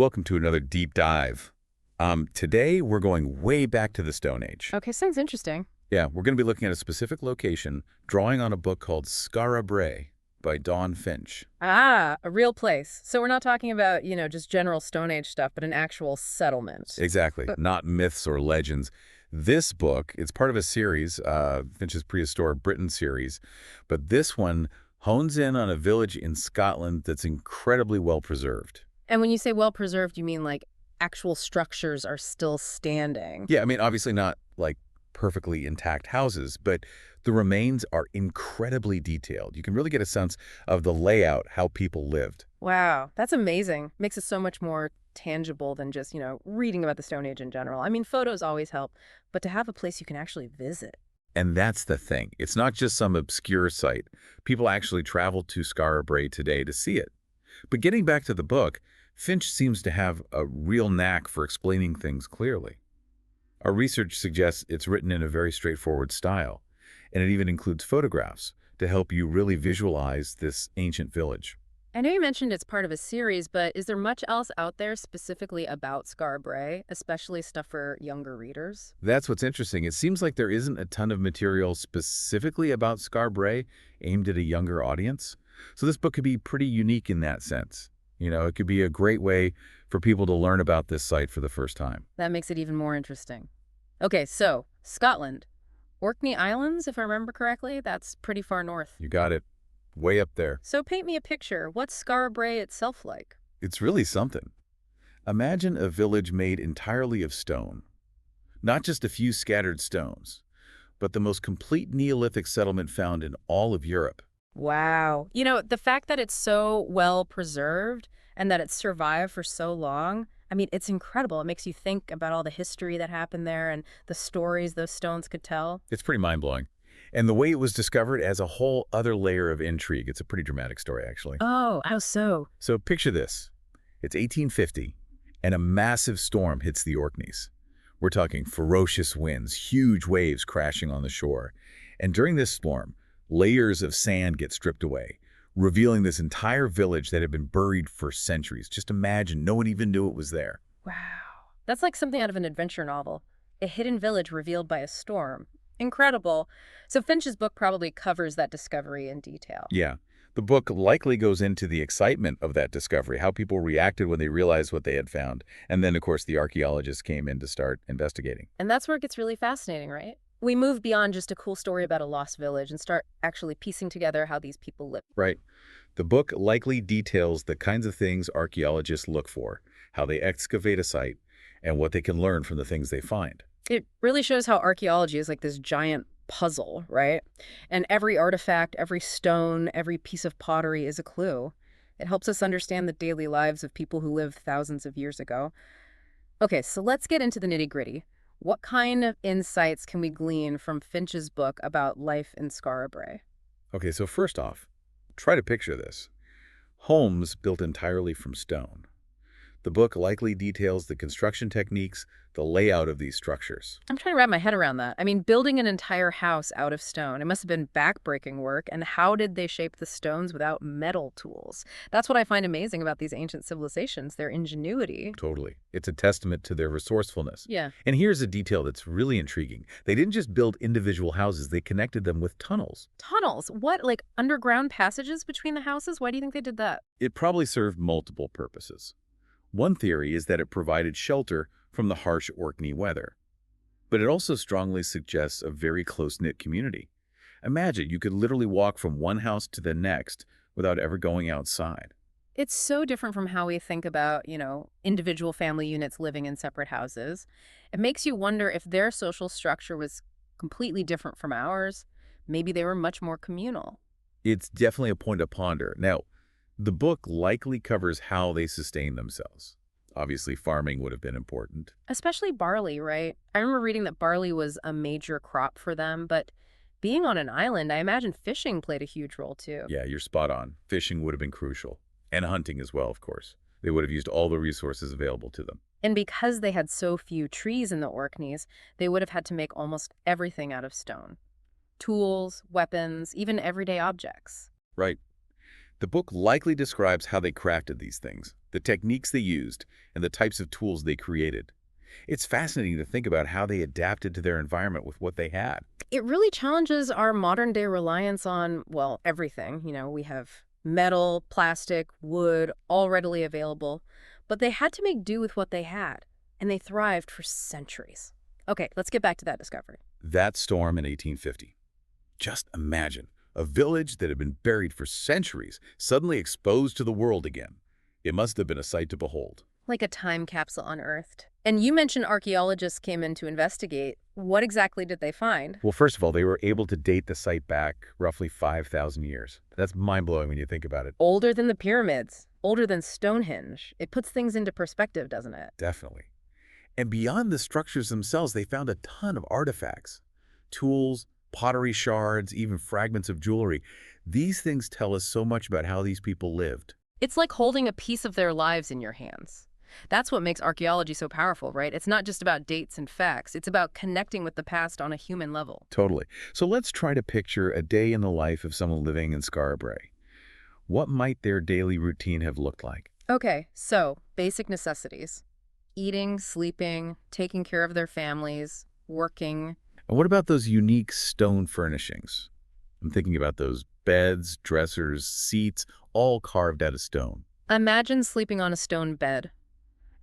Welcome to another deep dive. Today we're going way back to the Stone Age. Okay, sounds interesting. Yeah, we're going to be looking at a specific location, drawing on a book called Skara Brae by Dawn Finch. Ah, a real place. So we're not talking about, just general Stone Age stuff, but an actual settlement. Exactly, Uh, not myths or legends. This book, it's part of a series, Finch's Prehistoric Britain series, but this one hones in on a village in Scotland that's incredibly well preserved. And when you say well preserved, you mean like actual structures are still standing. Yeah, I mean, obviously not like perfectly intact houses, but the remains are incredibly detailed. You can really get a sense of the layout, how people lived. Wow, that's amazing. Makes it so much more tangible than just, reading about the Stone Age in general. I mean, photos always help, but to have a place you can actually visit. And that's the thing. It's not just some obscure site. People actually travel to Skara Brae today to see it. But getting back to the book, Finch seems to have a real knack for explaining things clearly. Our research suggests it's written in a very straightforward style, and it even includes photographs to help you really visualize this ancient village. I know you mentioned it's part of a series, but is there much else out there specifically about Skara Brae, especially stuff for younger readers? That's what's interesting. It seems like there isn't a ton of material specifically about Skara Brae aimed at a younger audience. So this book could be pretty unique in that sense. It could be a great way for people to learn about this site for the first time. That makes it even more interesting. Okay, so Scotland. Orkney Islands, if I remember correctly, that's pretty far north. You got it. Way up there. So paint me a picture. What's Skara Brae itself like? It's really something. Imagine a village made entirely of stone. Not just a few scattered stones, but the most complete Neolithic settlement found in all of Europe. Wow. The fact that it's so well preserved and that it's survived for so long, I mean, it's incredible. It makes you think about all the history that happened there and the stories those stones could tell. It's pretty mind-blowing. And the way it was discovered adds a whole other layer of intrigue. It's a pretty dramatic story, actually. Oh, how so? So picture this. It's 1850, and a massive storm hits the Orkneys. We're talking ferocious winds, huge waves crashing on the shore. And during this storm, layers of sand get stripped away, revealing this entire village that had been buried for centuries. Just imagine, no one even knew it was there. Wow. That's like something out of an adventure novel. A hidden village revealed by a storm. Incredible. So Finch's book probably covers that discovery in detail. Yeah, the book likely goes into the excitement of that discovery, how people reacted when they realized what they had found. And then, of course, the archaeologists came in to start investigating. And that's where it gets really fascinating, right? We move beyond just a cool story about a lost village and start actually piecing together how these people live. Right. The book likely details the kinds of things archaeologists look for, how they excavate a site, and what they can learn from the things they find. It really shows how archaeology is like this giant puzzle, right? And every artifact, every stone, every piece of pottery is a clue. It helps us understand the daily lives of people who lived thousands of years ago. Okay, so let's get into the nitty-gritty. What kind of insights can we glean from Finch's book about life in Skara Brae? Okay, so first off, try to picture this. Homes built entirely from stone. The book likely details the construction techniques, the layout of these structures. I'm trying to wrap my head around that. I mean, building an entire house out of stone, it must have been backbreaking work. And how did they shape the stones without metal tools? That's what I find amazing about these ancient civilizations, their ingenuity. Totally. It's a testament to their resourcefulness. Yeah. And here's a detail that's really intriguing. They didn't just build individual houses, they connected them with tunnels. Tunnels? What, like underground passages between the houses? Why do you think they did that? It probably served multiple purposes. One theory is that it provided shelter from the harsh Orkney weather. But it also strongly suggests a very close-knit community. Imagine you could literally walk from one house to the next without ever going outside. It's so different from how we think about, individual family units living in separate houses. It makes you wonder if their social structure was completely different from ours. Maybe they were much more communal. It's definitely a point to ponder. Now, the book likely covers how they sustain themselves. Obviously, farming would have been important. Especially barley, right? I remember reading that barley was a major crop for them, but being on an island, I imagine fishing played a huge role too. Yeah, you're spot on. Fishing would have been crucial. And hunting as well, of course. They would have used all the resources available to them. And because they had so few trees in the Orkneys, they would have had to make almost everything out of stone. Tools, weapons, even everyday objects. Right. The book likely describes how they crafted these things, the techniques they used, and the types of tools they created. It's fascinating to think about how they adapted to their environment with what they had. It really challenges our modern day reliance on, well, everything. We have metal, plastic, wood, all readily available. But they had to make do with what they had, and they thrived for centuries. Okay, let's get back to that discovery. That storm in 1850. Just imagine, a village that had been buried for centuries, suddenly exposed to the world again. It must have been a sight to behold. Like a time capsule unearthed. And you mentioned archaeologists came in to investigate. What exactly did they find? Well, first of all, they were able to date the site back roughly 5,000 years. That's mind-blowing when you think about it. Older than the pyramids, older than Stonehenge. It puts things into perspective, doesn't it? Definitely. And beyond the structures themselves, they found a ton of artifacts. Tools, pottery shards, even fragments of jewelry. These things tell us so much about how these people lived. It's like holding a piece of their lives in your hands. That's what makes archaeology so powerful, right? It's not just about dates and facts. It's about connecting with the past on a human level. Totally. So let's try to picture a day in the life of someone living in Skara Brae. What might their daily routine have looked like? Okay, so basic necessities. Eating, sleeping, taking care of their families, working. And what about those unique stone furnishings? I'm thinking about those beds, dressers, seats, all carved out of stone. Imagine sleeping on a stone bed.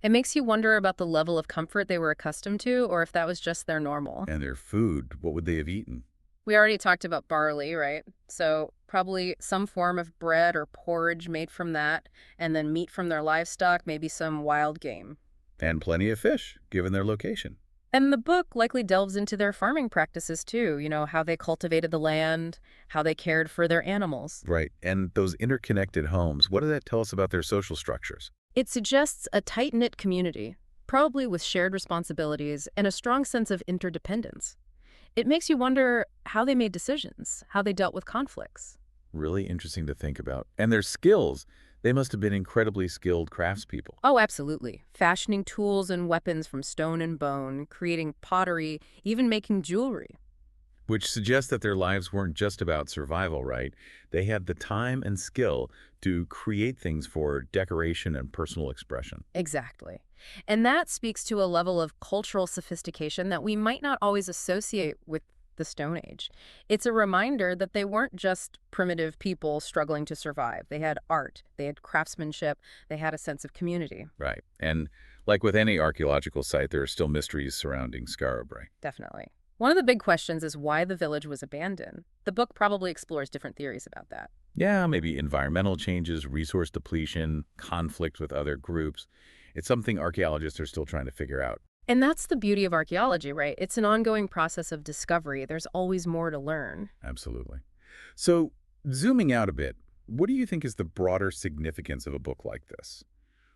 It makes you wonder about the level of comfort they were accustomed to, or if that was just their normal. And their food, what would they have eaten? We already talked about barley, right? So probably some form of bread or porridge made from that, and then meat from their livestock, maybe some wild game. And plenty of fish, given their location. And the book likely delves into their farming practices too, how they cultivated the land, how they cared for their animals. Right. And those interconnected homes, what does that tell us about their social structures? It suggests a tight-knit community, probably with shared responsibilities and a strong sense of interdependence. It makes you wonder how they made decisions, how they dealt with conflicts. Really interesting to think about. And their skills, they must have been incredibly skilled craftspeople. Oh, absolutely. Fashioning tools and weapons from stone and bone, creating pottery, even making jewelry. Which suggests that their lives weren't just about survival, right? They had the time and skill to create things for decoration and personal expression. Exactly. And that speaks to a level of cultural sophistication that we might not always associate with the Stone Age. It's a reminder that they weren't just primitive people struggling to survive. They had art, they had craftsmanship, they had a sense of community. Right. And like with any archaeological site, there are still mysteries surrounding Skara Brae. Definitely. One of the big questions is why the village was abandoned. The book probably explores different theories about that. Yeah, maybe environmental changes, resource depletion, conflict with other groups. It's something archaeologists are still trying to figure out. And that's the beauty of archaeology, right? It's an ongoing process of discovery. There's always more to learn. Absolutely. So, zooming out a bit, what do you think is the broader significance of a book like this?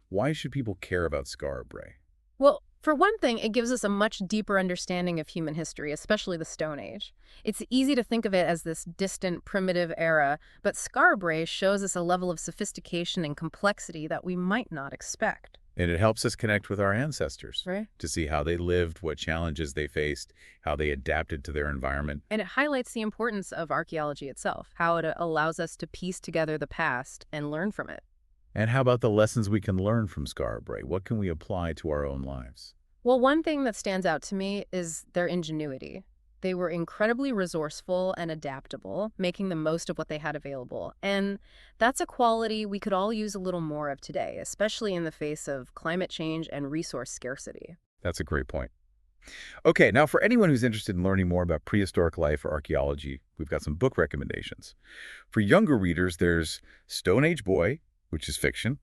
Why should people care about Skara Brae? Well, for one thing, it gives us a much deeper understanding of human history, especially the Stone Age. It's easy to think of it as this distant, primitive era, but Skara Brae shows us a level of sophistication and complexity that we might not expect. And it helps us connect with our ancestors, Right. to see how they lived, what challenges they faced, how they adapted to their environment. And it highlights the importance of archaeology itself, how it allows us to piece together the past and learn from it. And how about the lessons we can learn from Skara Brae? What can we apply to our own lives? Well, one thing that stands out to me is their ingenuity. They were incredibly resourceful and adaptable, making the most of what they had available. And that's a quality we could all use a little more of today, especially in the face of climate change and resource scarcity. That's a great point. Okay, now for anyone who's interested in learning more about prehistoric life or archaeology, we've got some book recommendations. For younger readers, there's Stone Age Boy, which is fiction,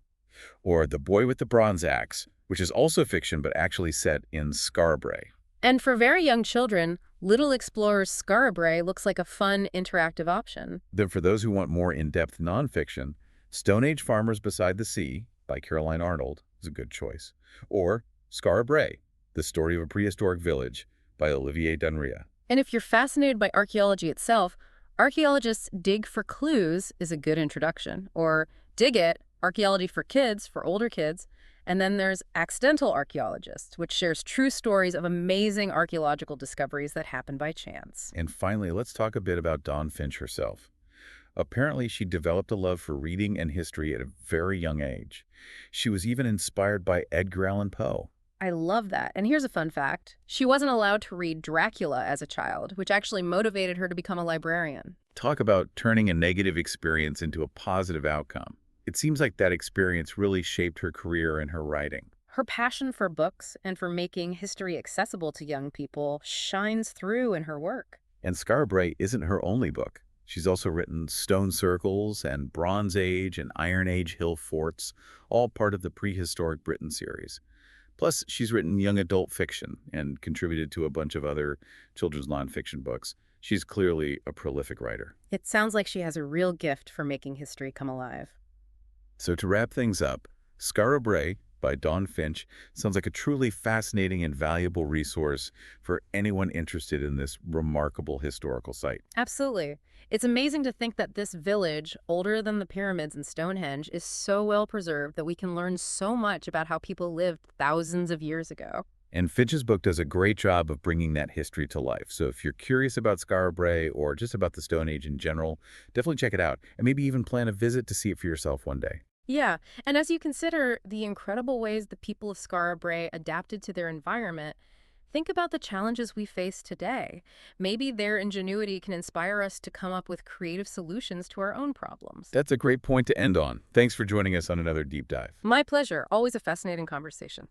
or The Boy with the Bronze Axe, which is also fiction but actually set in Skara Brae. And for very young children, Little Explorer's Skara Brae looks like a fun, interactive option. Then for those who want more in-depth nonfiction, Stone Age Farmers Beside the Sea by Caroline Arnold is a good choice. Or Skara Brae, The Story of a Prehistoric Village by Olivier Dunria. And if you're fascinated by archaeology itself, Archaeologists Dig for Clues is a good introduction. Or Dig It, Archaeology for Kids, for older kids. And then there's Accidental Archaeologists, which shares true stories of amazing archaeological discoveries that happen by chance. And finally, let's talk a bit about Dawn Finch herself. Apparently, she developed a love for reading and history at a very young age. She was even inspired by Edgar Allan Poe. I love that. And here's a fun fact. She wasn't allowed to read Dracula as a child, which actually motivated her to become a librarian. Talk about turning a negative experience into a positive outcome. It seems like that experience really shaped her career and her writing. Her passion for books and for making history accessible to young people shines through in her work. And Skara Brae isn't her only book. She's also written Stone Circles and Bronze Age and Iron Age Hill Forts, all part of the Prehistoric Britain series. Plus, she's written young adult fiction and contributed to a bunch of other children's nonfiction books. She's clearly a prolific writer. It sounds like she has a real gift for making history come alive. So to wrap things up, Skara Brae by Dawn Finch sounds like a truly fascinating and valuable resource for anyone interested in this remarkable historical site. Absolutely. It's amazing to think that this village, older than the pyramids and Stonehenge, is so well preserved that we can learn so much about how people lived thousands of years ago. And Finch's book does a great job of bringing that history to life. So if you're curious about Skara Brae or just about the Stone Age in general, definitely check it out and maybe even plan a visit to see it for yourself one day. Yeah, and as you consider the incredible ways the people of Skara Brae adapted to their environment, think about the challenges we face today. Maybe their ingenuity can inspire us to come up with creative solutions to our own problems. That's a great point to end on. Thanks for joining us on another deep dive. My pleasure. Always a fascinating conversation.